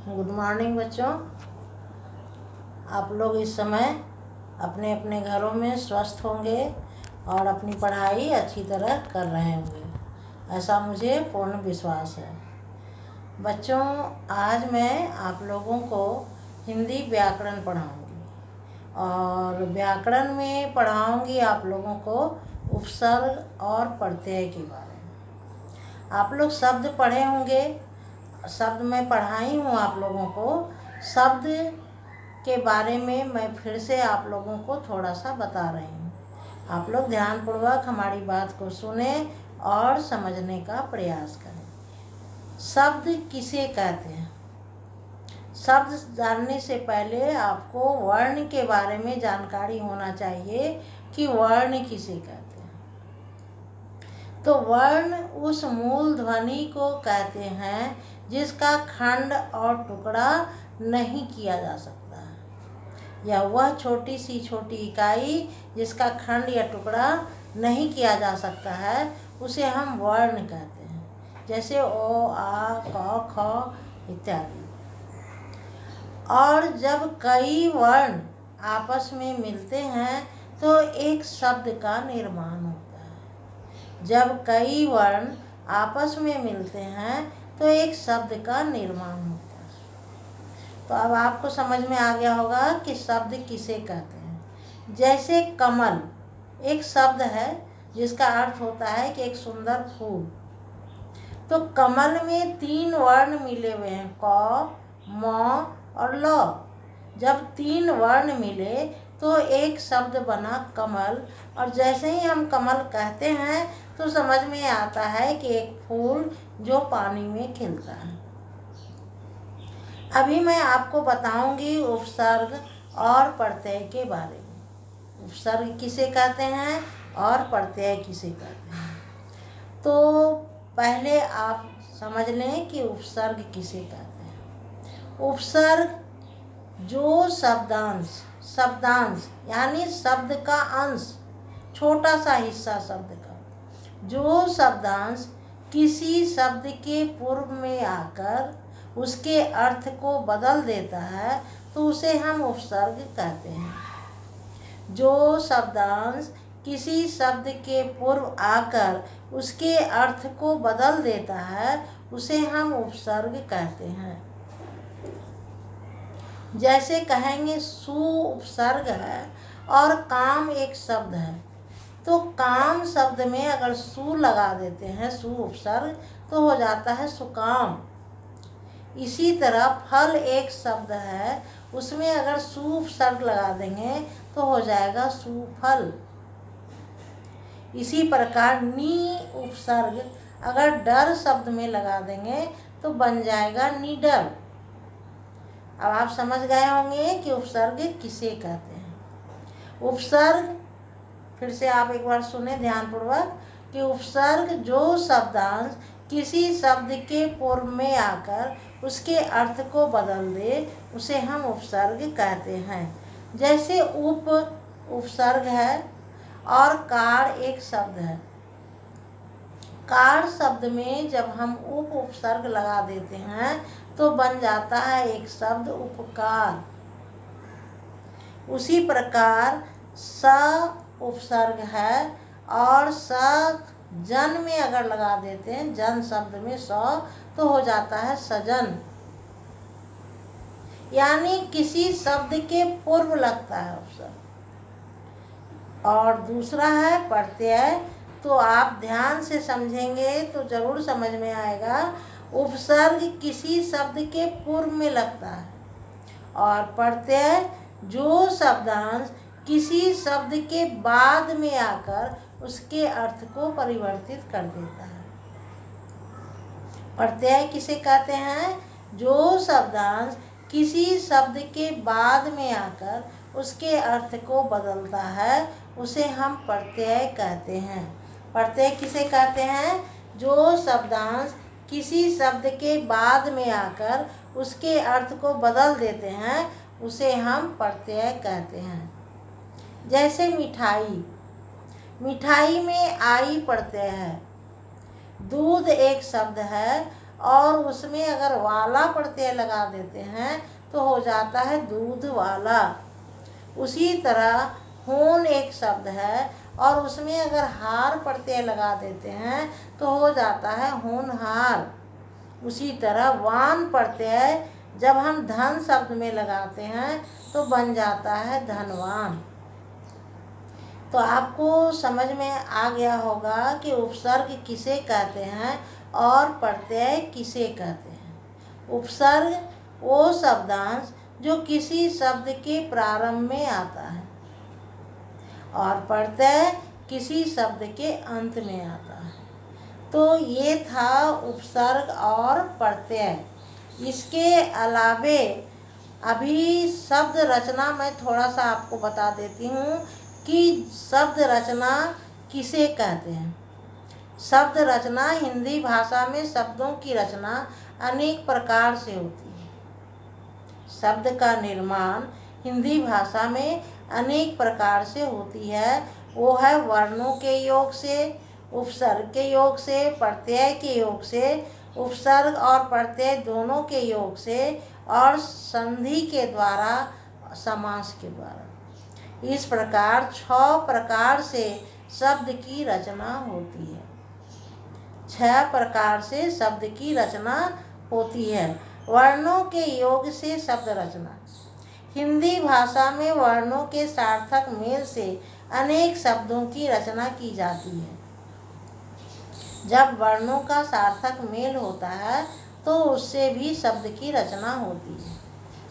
Good morning बच्चों। आप लोग इस समय अपने अपने घरों में स्वस्थ होंगे और अपनी पढ़ाई अच्छी तरह कर रहे होंगे, ऐसा मुझे पूर्ण विश्वास है। बच्चों, आज मैं आप लोगों को हिंदी व्याकरण पढ़ाऊंगी और व्याकरण में पढ़ाऊंगी आप लोगों को उपसर्ग और प्रत्यय के बारे में। आप लोग शब्द पढ़े होंगे, शब्द मैं पढ़ाई हूँ आप लोगों को। शब्द के बारे में मैं फिर से आप लोगों को थोड़ा सा बता रही हूँ। आप लोग ध्यानपूर्वक हमारी बात को सुने और समझने का प्रयास करें। शब्द किसे कहते हैं? शब्द जानने से पहले आपको वर्ण के बारे में जानकारी होना चाहिए कि वर्ण किसे कहते हैं। तो वर्ण उस मूल ध्वनि को कहते हैं जिसका खंड और टुकड़ा नहीं किया जा सकता है, या वह छोटी सी छोटी इकाई जिसका खंड या टुकड़ा नहीं किया जा सकता है उसे हम वर्ण कहते हैं, जैसे ओ, आ, क, ख इत्यादि। और जब कई वर्ण आपस में मिलते हैं तो एक शब्द का निर्माण होता है। जब कई वर्ण आपस में मिलते हैं तो एक शब्द का निर्माण होता है। तो अब आपको समझ में आ गया होगा कि शब्द किसे कहते हैं। जैसे कमल एक शब्द है जिसका अर्थ होता है कि एक सुंदर फूल। तो कमल में 3 वर्ण मिले हुए हैं, क, म और ल। जब 3 वर्ण मिले तो एक शब्द बना कमल, और जैसे ही हम कमल कहते हैं तो समझ में आता है कि एक फूल जो पानी में खिलता है। अभी मैं आपको बताऊंगी उपसर्ग और प्रत्यय के बारे में। उपसर्ग किसे कहते हैं और प्रत्यय किसे कहते हैं। तो पहले आप समझ लें कि उपसर्ग किसे कहते हैं। उपसर्ग जो शब्दांश यानी शब्द का अंश, छोटा सा हिस्सा शब्द का, जो शब्दांश किसी शब्द के पूर्व में आकर उसके अर्थ को बदल देता है तो उसे हम उपसर्ग कहते हैं। जो शब्दांश किसी शब्द के पूर्व आकर उसके अर्थ को बदल देता है उसे हम उपसर्ग कहते हैं। जैसे कहेंगे सु उपसर्ग है और काम एक शब्द है, तो काम शब्द में अगर सु लगा देते हैं, सु उपसर्ग, तो हो जाता है सुकाम। इसी तरह फल एक शब्द है, उसमें अगर सु उपसर्ग लगा देंगे तो हो जाएगा सुफल। इसी प्रकार नी उपसर्ग अगर डर शब्द में लगा देंगे तो बन जाएगा निडर। अब आप समझ गए होंगे कि उपसर्ग किसे कहते हैं। उपसर्ग फिर से आप एक बार सुने ध्यानपूर्वक कि उपसर्ग जो शब्दांश किसी शब्द के पूर्व में आकर उसके अर्थ को बदल दे उसे हम उपसर्ग कहते हैं। जैसे उपसर्ग है और कार एक शब्द है। कार शब्द में जब हम उपसर्ग लगा देते हैं तो बन जाता है एक शब्द उपकार। उसी प्रकार स उपसर्ग है और स जन में अगर लगा देते हैं, जन शब्द में स, तो हो जाता है सजन, यानी किसी शब्द के पूर्व लगता है उपसर्ग। और दूसरा है प्रत्यय। तो आप ध्यान से समझेंगे तो जरूर समझ में आएगा। उपसर्ग किसी शब्द के पूर्व में लगता है और प्रत्यय जो शब्दांश किसी शब्द के बाद में आकर उसके अर्थ को परिवर्तित कर देता है। प्रत्यय किसे कहते हैं? जो शब्दांश किसी शब्द के बाद में आकर उसके अर्थ को बदलता है उसे हम प्रत्यय कहते हैं। प्रत्यय किसे कहते हैं? जो शब्दांश किसी शब्द के बाद में आकर उसके अर्थ को बदल देते हैं उसे हम प्रत्यय कहते हैं। जैसे मिठाई, मिठाई में आई प्रत्यय है। दूध एक शब्द है और उसमें अगर वाला प्रत्यय लगा देते हैं तो हो जाता है दूध वाला। उसी तरह होन एक शब्द है और उसमें अगर हार प्रत्यय लगा देते हैं तो हो जाता है होनहार। उसी तरह वान प्रत्यय जब हम धन शब्द में लगाते हैं तो बन जाता है धनवान। तो आपको समझ में आ गया होगा कि उपसर्ग किसे कहते हैं और प्रत्यय किसे कहते हैं। उपसर्ग वो शब्दांश जो किसी शब्द के प्रारंभ में आता है और प्रत्यय किसी शब्द के अंत में आता है। तो ये था उपसर्ग और प्रत्यय। इसके अलावे अभी शब्द रचना मैं थोड़ा सा आपको बता देती हूँ कि शब्द रचना किसे कहते हैं। शब्द रचना हिंदी भाषा में शब्दों की रचना अनेक प्रकार से होती है। शब्द का निर्माण हिंदी भाषा में अनेक प्रकार से होती है। वो है वर्णों के योग से, उपसर्ग के योग से, प्रत्यय के योग से, उपसर्ग और प्रत्यय दोनों के योग से और संधि के द्वारा, समास के द्वारा। इस प्रकार 6 प्रकार से शब्द की रचना होती है। 6 प्रकार से शब्द की रचना होती है। वर्णों के योग से शब्द रचना। हिंदी भाषा में वर्णों के सार्थक मेल से अनेक शब्दों की रचना की जाती है। जब वर्णों का सार्थक मेल होता है तो उससे भी शब्द की रचना होती है।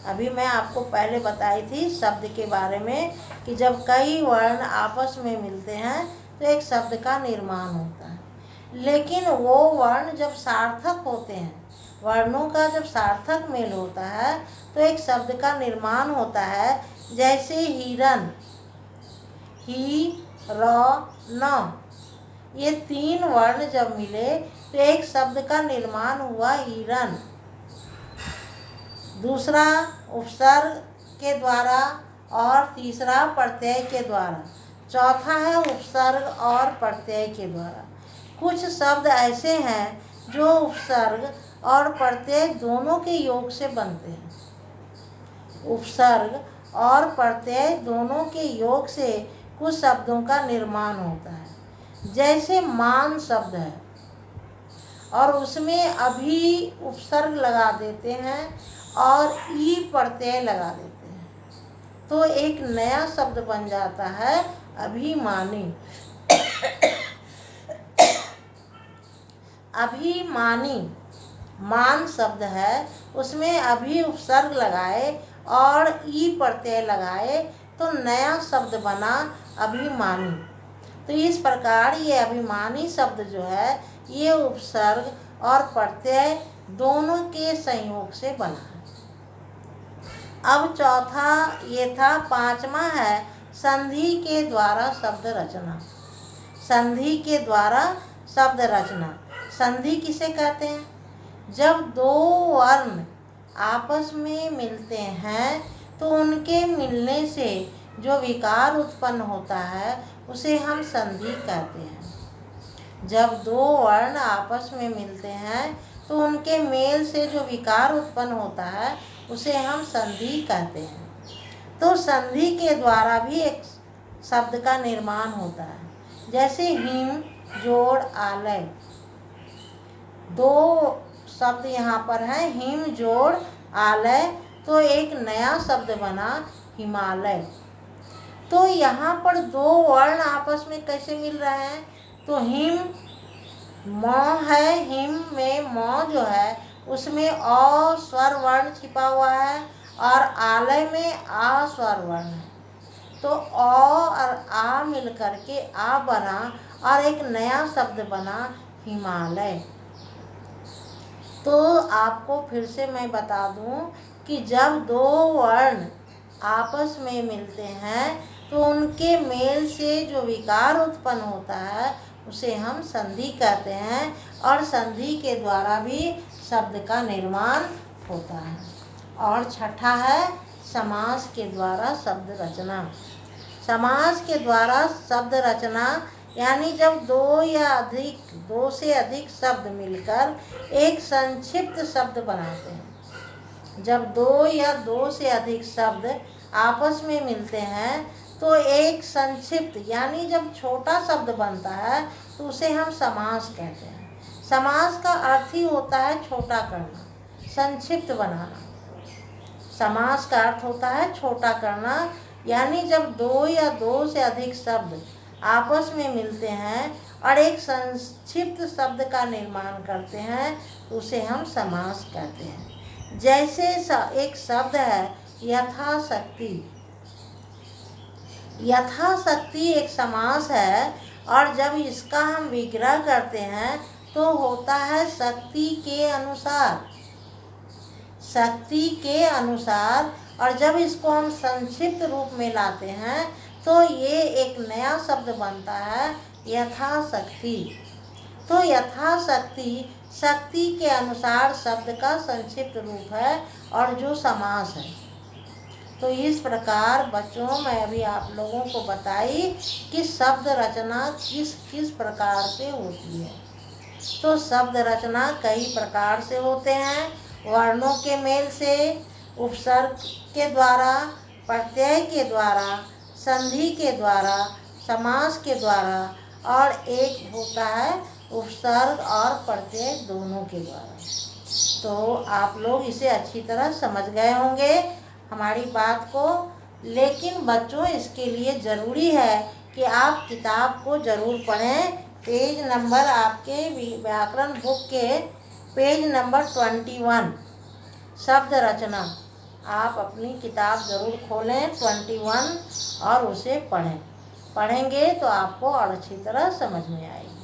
अभी मैं आपको पहले बताई थी शब्द के बारे में कि जब कई वर्ण आपस में मिलते हैं तो एक शब्द का निर्माण होता है। लेकिन वो वर्ण जब सार्थक होते हैं, वर्णों का जब सार्थक मेल होता है तो एक शब्द का निर्माण होता है। जैसे हिरन, ही, र, न, ये 3 वर्ण जब मिले तो एक शब्द का निर्माण हुआ हिरन। दूसरा उपसर्ग के द्वारा और तीसरा प्रत्यय के द्वारा, चौथा है उपसर्ग और प्रत्यय के द्वारा। कुछ शब्द ऐसे हैं जो उपसर्ग और प्रत्यय दोनों के योग से बनते हैं। उपसर्ग और प्रत्यय दोनों के योग से कुछ शब्दों का निर्माण होता है। जैसे मान शब्द है और उसमें अभी उपसर्ग लगा देते हैं और ई प्रत्यय लगा देते हैं तो एक नया शब्द बन जाता है अभिमानी। अभिमानी मान शब्द है, उसमें अभी उपसर्ग लगाए और ई प्रत्यय लगाए तो नया शब्द बना अभिमानी। तो इस प्रकार ये अभिमानी शब्द जो है ये उपसर्ग और प्रत्यय दोनों के संयोग से बना है। अब चौथा ये था। 5वां है संधि के द्वारा शब्द रचना। संधि के द्वारा शब्द रचना। संधि किसे कहते हैं? जब 2 वर्ण आपस में मिलते हैं तो उनके मिलने से जो विकार उत्पन्न होता है उसे हम संधि कहते हैं। जब 2 वर्ण आपस में मिलते हैं तो उनके मेल से जो विकार उत्पन्न होता है उसे हम संधि कहते हैं। तो संधि के द्वारा भी एक शब्द का निर्माण होता है। जैसे हिम जोड़ आलय, 2 शब्द यहाँ पर हैं, हिम जोड़ आलय, तो एक नया शब्द बना हिमालय। तो यहाँ पर 2 वर्ण आपस में कैसे मिल रहे हैं? तो हिम म है, हिम में म जो है उसमें अ स्वर वर्ण छिपा हुआ है और आलय में आ स्वर वर्ण है। तो अ और आ मिल करके आ बना और एक नया शब्द बना हिमालय। तो आपको फिर से मैं बता दूं कि जब 2 वर्ण आपस में मिलते हैं तो उनके मेल से जो विकार उत्पन्न होता है उसे हम संधि कहते हैं और संधि के द्वारा भी शब्द का निर्माण होता है। और छठा है समास के द्वारा शब्द रचना। समास के द्वारा शब्द रचना यानी जब दो से अधिक शब्द मिलकर एक संक्षिप्त शब्द बनाते हैं। जब दो से अधिक शब्द आपस में मिलते हैं तो एक संक्षिप्त यानी जब छोटा शब्द बनता है तो उसे हम समास कहते हैं। समास का अर्थ ही होता है छोटा करना, संक्षिप्त बनाना। समास का अर्थ होता है छोटा करना, यानी जब दो से अधिक शब्द आपस में मिलते हैं और एक संक्षिप्त शब्द का निर्माण करते हैं तो उसे हम समास कहते हैं। जैसे एक शब्द है यथाशक्ति। यथाशक्ति एक समास है और जब इसका हम विग्रह करते हैं तो होता है शक्ति के अनुसार। शक्ति के अनुसार, और जब इसको हम संक्षिप्त रूप में लाते हैं तो ये एक नया शब्द बनता है यथाशक्ति। तो यथाशक्ति शक्ति के अनुसार शब्द का संक्षिप्त रूप है और जो समास है। तो इस प्रकार बच्चों मैं अभी आप लोगों को बताई कि शब्द रचना किस प्रकार से होती है। तो शब्द रचना कई प्रकार से होते हैं। वर्णों के मेल से, उपसर्ग के द्वारा, प्रत्यय के द्वारा, संधि के द्वारा, समास के द्वारा, और एक होता है उपसर्ग और प्रत्यय दोनों के द्वारा। तो आप लोग इसे अच्छी तरह समझ गए होंगे हमारी बात को। लेकिन बच्चों इसके लिए ज़रूरी है कि आप किताब को ज़रूर पढ़ें। पेज नंबर आपके व्याकरण बुक के पेज नंबर 21 शब्द रचना, आप अपनी किताब ज़रूर खोलें 21 और उसे पढ़ें। पढ़ेंगे तो आपको और अच्छी तरह समझ में आएगी।